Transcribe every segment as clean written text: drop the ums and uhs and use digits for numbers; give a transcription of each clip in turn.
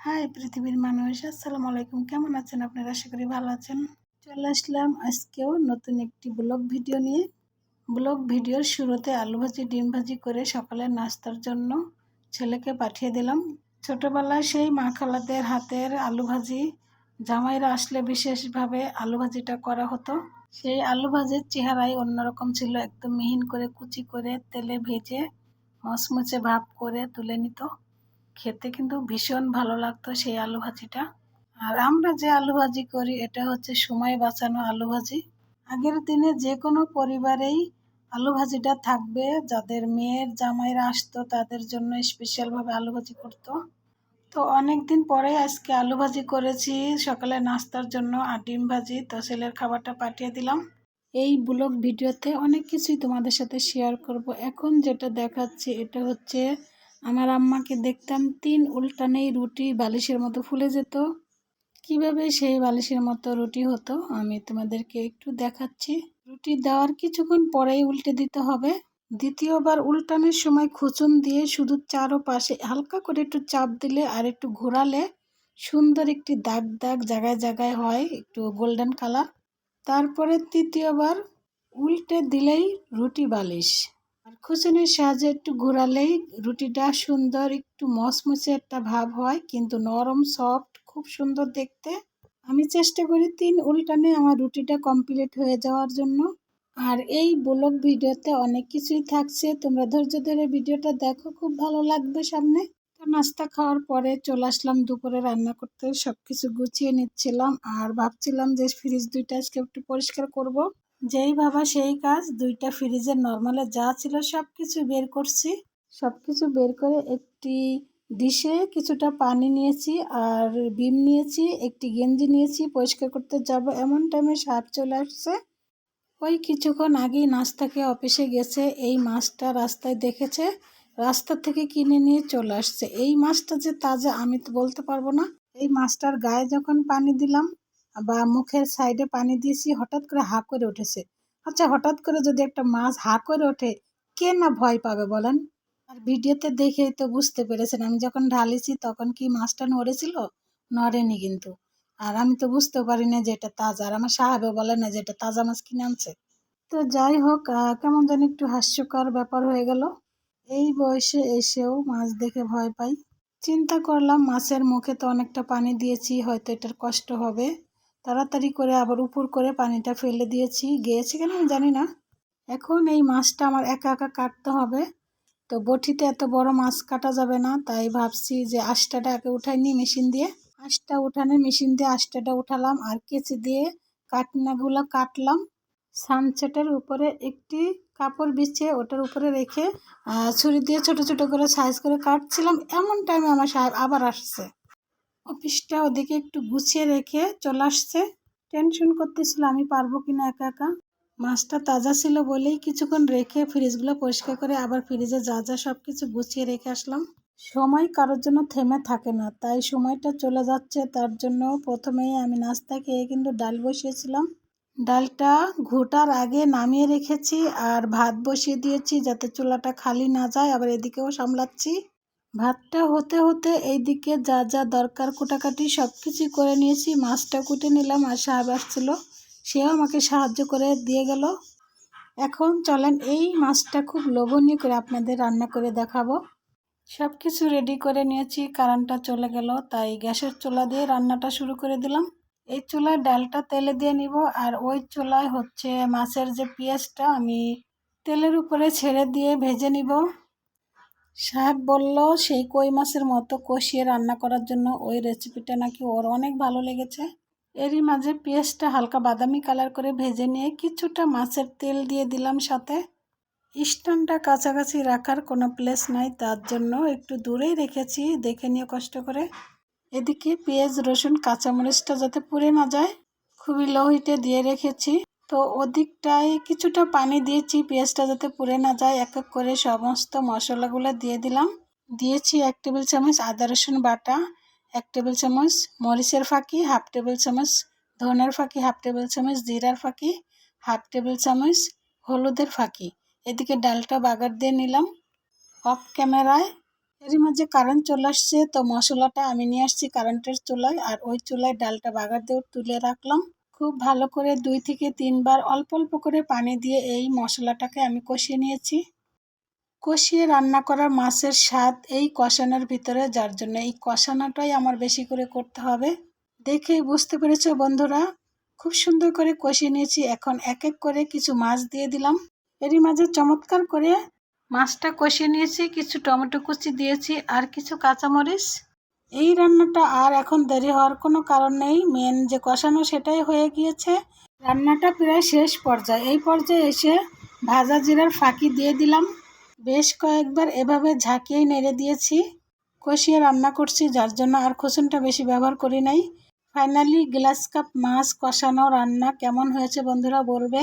High পৃথিবীর মানুষ, আসসালামু আলাইকুম। কেমন আছেন আপনারা? আশা করি ভালো আছেন। চলে আসলাম আজকেও নতুন একটি ব্লগ ভিডিও নিয়ে। ব্লগ ভিডিওর শুরুতে আলু ভাজি ডিম ভাজি করে সকালের নাস্তার জন্য ছেলেকে পাঠিয়ে দিলাম। ছোটবেলায় সেই মা খালাদের হাতের আলু ভাজি জামাইরা আসলে বিশেষভাবে আলু ভাজিটা করা হতো। সেই আলু ভাজির চেহারাই অন্যরকম ছিল, একদম মিহিন করে কুচি করে তেলে ভেজে মচমচে ভাব করে তুলে নিত। খেতে কিন্তু ভীষণ ভালো লাগতো সেই আলু ভাজিটা। আর আমরা যে আলু ভাজি করি এটা হচ্ছে সময় বাঁচানো আলু ভাজি। আগের দিনে যে কোনো পরিবারেই আলু ভাজিটা থাকবে, যাদের মেয়ের জামাইরা আসতো তাদের জন্য স্পেশালভাবে আলু ভাজি করতো। তো অনেকদিন পরে আজকে আলু ভাজি করেছি সকালে নাস্তার জন্য, আর ডিম ভাজি। তো ছেলের খাবারটা পাঠিয়ে দিলাম। এই ব্লগ ভিডিওতে অনেক কিছুই তোমাদের সাথে শেয়ার করব। এখন যেটা দেখাচ্ছি এটা হচ্ছে আমার আম্মাকে দেখতাম 3 উল্টানেই রুটি বালিশের মতো ফুলে যেত। কিভাবে সেই বালিশের মতো রুটি হতো আমি তোমাদেরকে একটু দেখাচ্ছি। রুটি দেওয়ার কিছুক্ষণ পরেই উল্টে দিতে হবে। দ্বিতীয়বার উল্টানোর সময় খুঁচুন দিয়ে শুধু চারপাশে হালকা করে একটু চাপ দিলে আর একটু ঘোরালে সুন্দর একটি দাগ দাগ জায়গায় জায়গায় হয়, একটু গোল্ডেন কালার। তারপরে তৃতীয়বার উল্টে দিলেই রুটি বালিশ। আর খুঁচুনির সাহায্যে একটু ঘোরালেই রুটিটা সুন্দর একটু মচমচে একটা ভাব হয়, কিন্তু নরম সফট, খুব সুন্দর দেখতে। আমি চেষ্টা করি 3 উল্টানে আমার রুটিটা কমপ্লিট হয়ে যাওয়ার জন্য। আর এই ব্লগ ভিডিওতে অনেক কিছুই থাকছে, তোমরা ধৈর্য ধরে ভিডিওটা দেখো, খুব ভালো লাগবে সামনে। তো নাস্তা খাওয়ার পরে চলে আসলাম দুপুরে রান্না করতে। সবকিছু গুছিয়ে নিচ্ছিলাম আর ভাবছিলাম যে ফ্রিজ দুইটা আজকে একটু পরিষ্কার করব। যেই ভাবা সেই কাজ, দুইটা ফ্রিজের নর্মালে যা ছিল সবকিছু বের করছি। সবকিছু বের করে একটি ডিশে কিছুটা পানি নিয়েছি আর বিম নিয়েছি, একটি গেঞ্জি নিয়েছি, পরিষ্কার করতে যাব এমন টাইমে সাপ চলে আসছে। ওই কিছুক্ষণ আগেই নাস্তা খেয়ে অফিসে গেছে, এই মাছটা রাস্তায় দেখেছে, রাস্তা থেকে কিনে নিয়ে চলে আসছে। এই মাছটা যে তাজা আমি তো বলতে পারবো না। এই মাছটার গায়ে যখন পানি দিলাম বা মুখের সাইডে পানি দিয়েছি, হঠাৎ করে হা করে উঠেছে। আচ্ছা, হঠাৎ করে যদি একটা মাছ হা করে ওঠে, কে না ভয় পাবে বলেন? আর ভিডিওতে দেখেই তো বুঝতে পেরেছেন, আমি যখন ঢালিছি তখন কি মাছটা নড়েছিল? নড়েনি কিন্তু। আর আমি তো বুঝতেও পারি না যে এটা তাজা, আর আমার সাহেবও বলে না যে এটা তাজা মাছ কিনে আনছে। তো যাই হোক, কেমন যেন একটু হাস্যকর ব্যাপার হয়ে গেল। এই বয়সে এসেও মাছ দেখে ভয় পাই। চিন্তা করলাম মাছের মুখে তো অনেকটা পানি দিয়েছি, হয়তো এটার কষ্ট হবে। তাড়াতাড়ি করে আবার উপর করে পানিটা ফেলে দিয়েছি, গিয়েছে কেন আমি জানি না। এখন এই মাছটা আমার একা একা কাটতে হবে। তো বটিতে এত বড় মাছ কাটা যাবে না, তাই ভাবছি যে আঁশটাটা আগে উঠাই নি মেশিন দিয়ে। আঁশটা উঠানে মেশিন দিয়ে আঁশটাটা উঠালাম আর কেচি দিয়ে কাটনাগুলো কাটলাম। সানসেটের উপরে একটি কাপড় বিছিয়ে ওটার উপরে রেখে ছুরি দিয়ে ছোট ছোট করে সাইজ করে কাটছিলাম, এমন টাইমে আমার সাহেব আবার আসছে। অফিসটা ওদিকে একটু গুছিয়ে রেখে চলে আসছে। টেনশন করতেছিল আমি পারবো কিনা একা একা। মাছটা তাজা ছিল বলেই কিছুক্ষণ রেখে ফ্রিজগুলো পরিষ্কার করে আবার ফ্রিজে যা যা সব কিছু গুছিয়ে রেখে আসলাম। সময় কারোর জন্য থেমে থাকে না, তাই সময়টা চলে যাচ্ছে। তার জন্য প্রথমেই আমি নাস্তা খেয়ে কিন্তু ডাল বসিয়েছিলাম। ডালটা ঘোটার আগে নামিয়ে রেখেছি আর ভাত বসিয়ে দিয়েছি যাতে চুলাটা খালি না যায়, আবার এদিকেও সামলাচ্ছি। ভাতটা হতে হতে এইদিকে যা যা দরকার কুটাকাটি সব কিছুই করে নিয়েছি। মাছটা কুটে নিলাম আর সাহেব আসছিল, সেও আমাকে সাহায্য করে দিয়ে গেল। এখন চলেন এই মাছটা খুব লোভনীয় করে আপনাদের রান্না করে দেখাবো। সব কিছু রেডি করে নিয়েছি, কারেন্টটা চলে গেল, তাই গ্যাসের চুলা দিয়ে রান্নাটা শুরু করে দিলাম। এই চুলায় ডালটা তেলে দিয়ে নিব, আর ওই চুলায় হচ্ছে মাছের যে পেঁয়াজটা আমি তেলের উপরে ছেড়ে দিয়ে ভেজে নিব। সাহেব বলল সেই কই মাছের মতো কষিয়ে রান্না করার জন্য, ওই রেসিপিটা নাকি ওর অনেক ভালো লেগেছে। এরই মাঝে পেঁয়াজটা হালকা বাদামি কালার করে ভেজে নিয়ে কিছুটা মাছের তেল দিয়ে দিলাম সাথে। স্ট্যান্ডটা কাছাকাছি রাখার কোনো প্লেস নাই, তার জন্য একটু দূরেই রেখেছি, দেখে নিয়ে কষ্ট করে। এদিকে পেঁয়াজ রসুন কাঁচামরিচটা যাতে পুড়ে না যায় খুবই লো হিটে দিয়ে রেখেছি। তো ওদিকটায় কিছুটা পানি দিয়েছি পেঁয়াজটা যাতে পুড়ে না যায়। এক এক করে সমস্ত মশলাগুলো দিয়ে দিলাম। দিয়েছি 1 টেবিল চামচ আদা রসুন বাটা, 1 টেবিল চামচ মরিচের ফাঁকি, 1/2 টেবিল চামচ ধনের ফাঁকি, 1/2 টেবিল চামচ জিরার ফাঁকি, 1/2 টেবিল চামচ হলুদের ফাঁকি। এদিকে ডালটা বাগার দিয়ে নিলাম। অফ ক্যামেরায় এরই মাঝে কারেন্ট চলে আসছে, তো মশলাটা আমি নিয়ে আসছি কারেন্টের চুলায়, আর ওই চুলায় ডালটা বাগার দিয়ে তুলে রাখলাম। খুব ভালো করে 2 থেকে 3 বার অল্প অল্প করে পানি দিয়ে এই মশলাটাকে আমি কষিয়ে নিয়েছি। কষিয়ে রান্না করা মাছের স্বাদ এই কষানোর ভিতরে, যার জন্য এই কষানোটাই আমার বেশি করে করতে হবে। দেখেই বুঝতে পেরেছো বন্ধুরা, খুব সুন্দর করে কষিয়ে নিয়েছি। এখন এক এক করে কিছু মাছ দিয়ে দিলাম। এরই মাঝে চমৎকার করে মাছটা কষিয়ে নিয়েছি, কিছু টমেটো কুচি দিয়েছি আর কিছু কাঁচামরিচ। এই রান্নাটা আর এখন দেরি হওয়ার কোনো কারণ নেই, মেন যে কষানো সেটাই হয়ে গিয়েছে। রান্নাটা প্রায় শেষ পর্যায়ে। এই পর্যায়ে এসে ভাজা জিরার ফাঁকি দিয়ে দিলাম। বেশ কয়েকবার এভাবে ঝাঁকিয়ে নেড়ে দিয়েছি। কষিয়ে রান্না করছি, যার জন্য আর খোসনটা বেশি ব্যবহার করি নাই। ফাইনালি গ্লাস কাপ মাছ কষানো রান্না কেমন হয়েছে বন্ধুরা বলবে।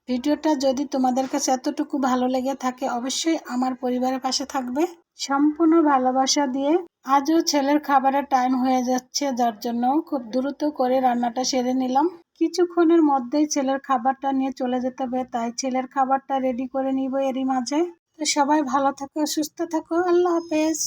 ভিডিওটা যদি তোমাদের কাছে এতটুকু ভালো লেগে থাকে অবশ্যই আমার পরিবারের পাশে থাকবে সম্পূর্ণ ভালোবাসা দিয়ে। আজও ছেলের খাবারের টাইম হয়ে যাচ্ছে, যার জন্য খুব দ্রুত করে রান্নাটা সেরে নিলাম। কিছুক্ষণের মধ্যেই ছেলের খাবারটা নিয়ে চলে যেতে হবে, তাই ছেলের খাবারটা রেডি করে নিব এরই মাঝে। তো সবাই ভালো থাকো, সুস্থ থাকো, আল্লাহ হাফেজ।